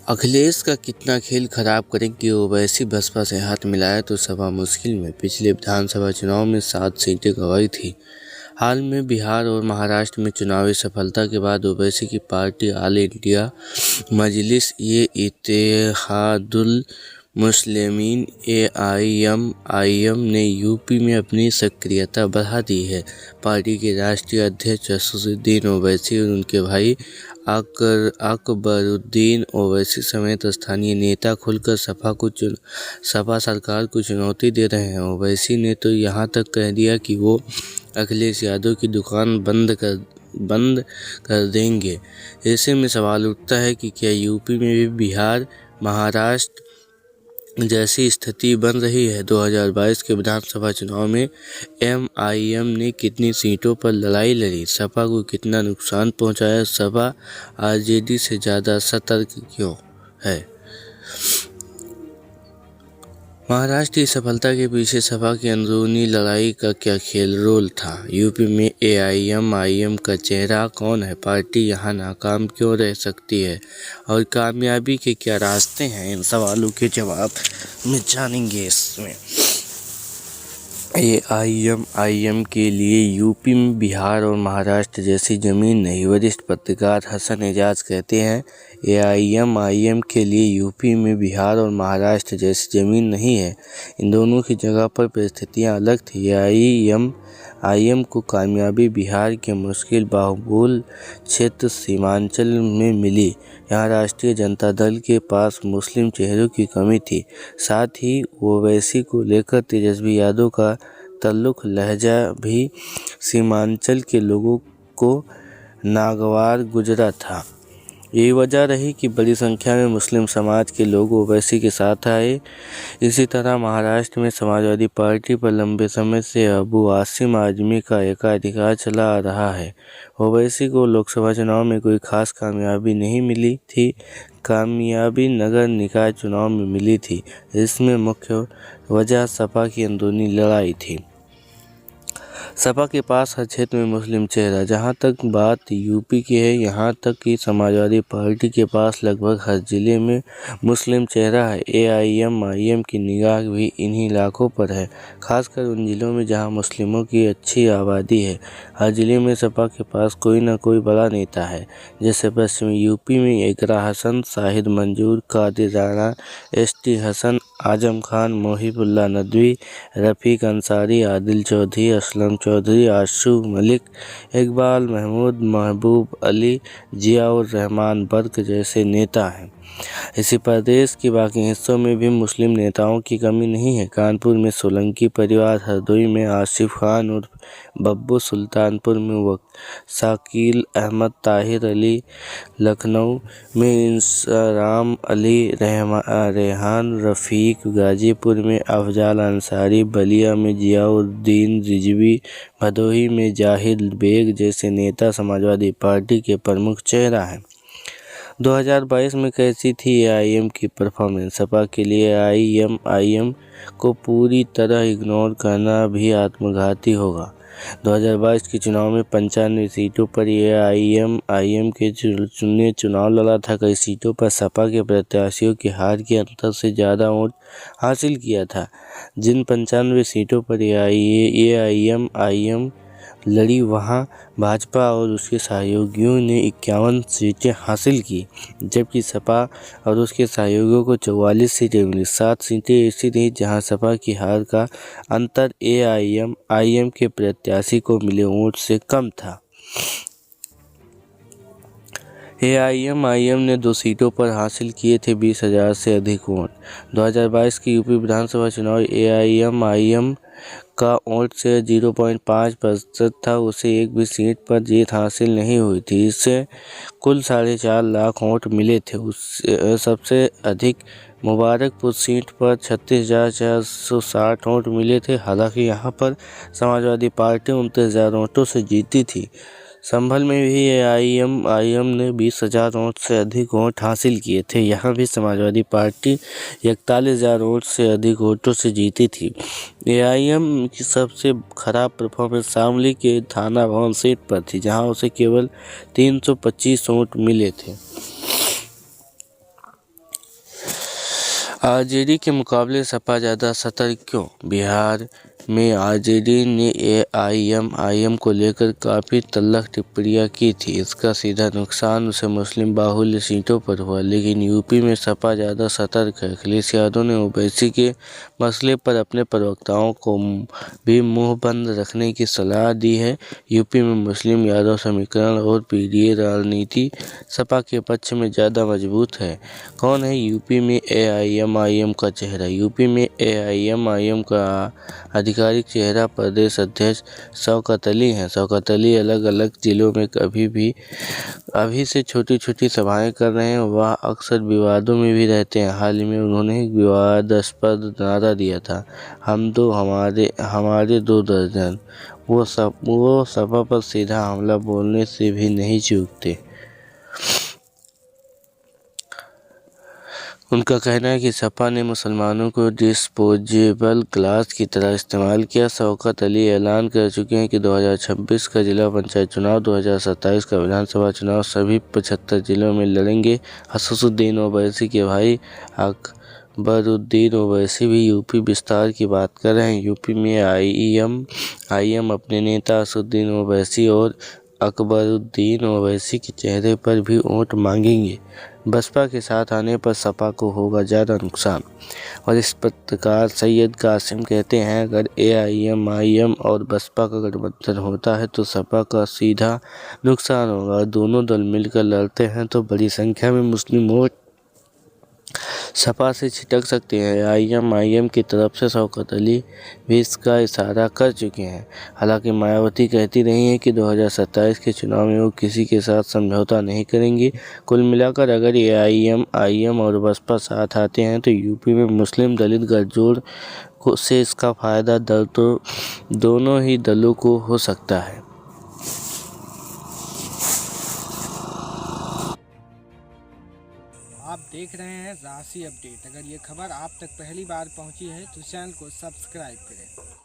अखिलेश का कितना खेल खराब करेंगे ओवैसी बसपा से हाथ मिलाए तो सपा मुश्किल में। पिछले विधानसभा चुनाव में 7 सीटें गंवाई थी। हाल में बिहार और महाराष्ट्र में चुनावी सफलता के बाद ओवैसी की पार्टी ऑल इंडिया मजलिस-ए-इत्तेहादुल मुस्लिमीन AIM ने यूपी में अपनी सक्रियता बढ़ा दी है। पार्टी के राष्ट्रीय अध्यक्ष असदुद्दीन ओवैसी और उनके भाई अकबरुद्दीन ओवैसी समेत स्थानीय नेता खुलकर सपा सरकार को चुनौती दे रहे हैं। ओवैसी ने तो यहाँ तक कह दिया कि वो अखिलेश यादव की दुकान बंद कर देंगे। ऐसे में सवाल उठता है कि क्या यूपी में भी बिहार, महाराष्ट्र जैसी स्थिति बन रही है। 2022 के विधानसभा चुनाव में MIM ने कितनी सीटों पर लड़ाई लड़ी, सपा को कितना नुकसान पहुंचाया, सपा RJD से ज़्यादा सतर्क क्यों है? महाराष्ट्र की सफलता के पीछे सपा की अंदरूनी लड़ाई का क्या रोल था? यूपी में AIM का चेहरा कौन है? पार्टी यहाँ नाकाम क्यों रह सकती है और कामयाबी के क्या रास्ते हैं? इन सवालों के जवाब में जानेंगे इसमें। AIM के लिए यूपी में बिहार और महाराष्ट्र जैसी जमीन नहीं। वरिष्ठ पत्रकार हसन एजाज कहते हैं, AIM के लिए यूपी में बिहार और महाराष्ट्र जैसी जमीन नहीं है। इन दोनों की जगह पर परिस्थितियां अलग थी। AIM को कामयाबी बिहार के मुश्किल बहुल क्षेत्र सीमांचल में मिली। यहाँ राष्ट्रीय जनता दल के पास मुस्लिम चेहरों की कमी थी। साथ ही ओवैसी को लेकर तेजस्वी यादव का तल्लुक लहजा भी सीमांचल के लोगों को नागवार गुजरा था। यही वजह रही कि बड़ी संख्या में मुस्लिम समाज के लोग ओवैसी के साथ आए। इसी तरह महाराष्ट्र में समाजवादी पार्टी पर लंबे समय से अबू आसिम आजमी का एकाधिकार चला आ रहा है। ओवैसी को लोकसभा चुनाव में कोई खास कामयाबी नहीं मिली थी। कामयाबी नगर निकाय चुनाव में मिली थी। इसमें मुख्य वजह सपा की अंदरूनी लड़ाई थी। सपा के पास हर क्षेत्र में मुस्लिम चेहरा। जहां तक बात यूपी की है, यहां तक कि समाजवादी पार्टी के पास लगभग हर जिले में मुस्लिम चेहरा है। AIM की निगाह भी इन्हीं इलाकों पर है, खासकर उन जिलों में जहां मुस्लिमों की अच्छी आबादी है। हर जिले में सपा के पास कोई न कोई बड़ा नेता है, जैसे पश्चिमी यूपी में इकरा हसन, शाहिद मंजूर, कादिर राणा, ST हसन, आजम खान, मोहिबुल्लाह नदवी, रफ़ीक अंसारी, आदिल चौधरी, असलम चौधरी, आशू मलिक, इकबाल महमूद, महबूब अली, जियाउर रहमान बर्क जैसे नेता हैं। इसी प्रदेश के बाकी हिस्सों में भी मुस्लिम नेताओं की कमी नहीं है। कानपुर में सोलंकी परिवार, हरदोई में आसिफ खान उर्फ बब्बू, सुल्तानपुर में शाकील अहमद, ताहिर अली, लखनऊ में इंसराम अली, रेहान रफ़ीक, गाजीपुर में अफजाल अंसारी, बलिया में जियाउद्दीन रिजवी, भदोही में जाहिद बेग जैसे नेता समाजवादी पार्टी के प्रमुख चेहरा हैं। 2022 में कैसी थी AIM की परफॉर्मेंस? सपा के लिए AIM को पूरी तरह इग्नोर करना भी आत्मघाती होगा। 2022 के चुनाव में 95 सीटों पर AIM के ने चुनाव लड़ा था। कई सीटों पर सपा के प्रत्याशियों की हार के अंतर से ज़्यादा वोट हासिल किया था। जिन 95 सीटों पर AIM लड़ी, वहां भाजपा और उसके सहयोगियों ने 51 सीटें हासिल की, जबकि सपा और उसके सहयोगियों को 44 सीटें मिली। 7 सीटें ऐसी थीं जहां सपा की हार का अंतर AIM के प्रत्याशी को मिले वोट से कम था। AIM ने 2 सीटों पर हासिल किए थे 20,000 से अधिक वोट। 2022 के यूपी विधानसभा चुनाव AIM का वोट से 0.5% था। उसे एक भी सीट पर जीत हासिल नहीं हुई थी। इससे कुल 4.5 लाख वोट मिले थे। सबसे अधिक मुबारकपुर सीट पर 36,460 वोट मिले थे। हालांकि यहां पर समाजवादी पार्टी 29,000 वोटों से जीती थी। संभल में भी AIM ने 20,000 वोट से अधिक वोट हासिल किए थे। यहाँ भी समाजवादी पार्टी 41,000 वोट से अधिक वोटों से जीती थी। AIM की सबसे खराब परफॉर्मेंस शामली के थाना भवन सीट पर थी, जहाँ उसे केवल 325 वोट मिले थे। आरजेडी के मुकाबले सपा ज़्यादा सतर्क क्यों? बिहार में आरजेडी ने एआईएमआईएम को लेकर काफ़ी तल्ख टिप्पणियां की थी। इसका सीधा नुकसान उसे मुस्लिम बाहुल्य सीटों पर हुआ, लेकिन यूपी में सपा ज़्यादा सतर्क है। अखिलेश यादव ने ओवैसी के मसले पर अपने प्रवक्ताओं को भी मुंह बंद रखने की सलाह दी है। यूपी में मुस्लिम यादव समीकरण और पीडीए राजनीति सपा के पक्ष में ज़्यादा मजबूत है। कौन है यूपी में एआईएमआईएम का चेहरा? यूपी में एआईएमआईएम का आधिकारिक चेहरा प्रदेश अध्यक्ष शौकत अली हैं। शौकत अली अलग अलग जिलों में अभी से छोटी छोटी सभाएं कर रहे हैं। वह अक्सर विवादों में भी रहते हैं। हाल ही में उन्होंने एक विवादास्पद नारा दिया था, हम दो हमारे 2 दर्जन। वो सपा पर सीधा हमला बोलने से भी नहीं चूकते। उनका कहना है कि सपा ने मुसलमानों को डिस्पोजेबल ग्लास की तरह इस्तेमाल किया। शौकत अली ऐलान कर चुके हैं कि 2026 का जिला पंचायत चुनाव, 2027 का विधानसभा चुनाव सभी 75 जिलों में लड़ेंगे। असदुद्दीन ओवैसी के भाई अकबरुद्दीन ओवैसी भी यूपी विस्तार की बात कर रहे हैं। यूपी में एआईएम अपने नेता असदुद्दीन ओवैसी और अकबरुद्दीन ओवैसी के चेहरे पर भी वोट मांगेंगे। बसपा के साथ आने पर सपा को होगा ज़्यादा नुकसान। और इस पत्रकार सैयद कासिम कहते हैं, अगर एआईएमआईएम और बसपा का गठबंधन होता है तो सपा का सीधा नुकसान होगा। दोनों दल मिलकर लड़ते हैं तो बड़ी संख्या में मुस्लिम वोट सपा से छिटक सकते हैं। एआईएमआईएम की तरफ से शौकत अली भी इसका इशारा कर चुके हैं। हालांकि मायावती कहती रही हैं कि 2027 के चुनाव में वो किसी के साथ समझौता नहीं करेंगी। कुल मिलाकर अगर एआईएमआईएम और बसपा साथ आते हैं तो यूपी में मुस्लिम दलित गठजोड़ से इसका फायदा दोनों ही दलों को हो सकता है। आप देख रहे हैं राशि अपडेट। अगर ये खबर आप तक पहली बार पहुंची है तो चैनल को सब्सक्राइब करें।